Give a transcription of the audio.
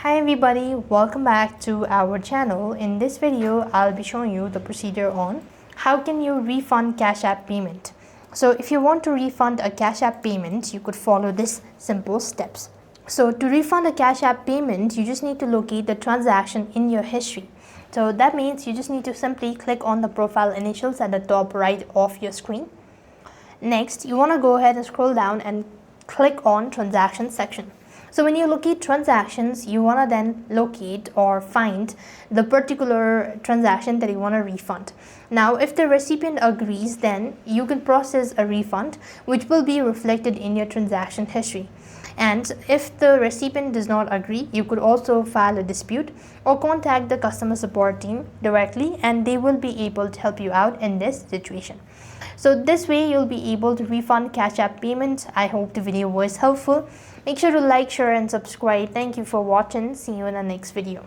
Hi everybody, welcome back to our channel. In this video, I'll be showing you the procedure on how can you refund Cash App payment. So if you want to refund a Cash App payment, you could follow this simple steps. So to refund a Cash App payment, you just need to locate the transaction in your history. So that means you just need to simply click on the profile initials at the top right of your screen. Next, you want to go ahead and scroll down and click on transaction section. So when you locate transactions, you want to then locate or find the particular transaction that you want to refund. Now, if the recipient agrees, then you can process a refund, which will be reflected in your transaction history. And if the recipient does not agree, you could also file a dispute or contact the customer support team directly, and they will be able to help you out in this situation. So this way you'll be able to refund Cash App payment. I hope the video was helpful. Make sure to like, share and subscribe. Thank you for watching. See you in the next video.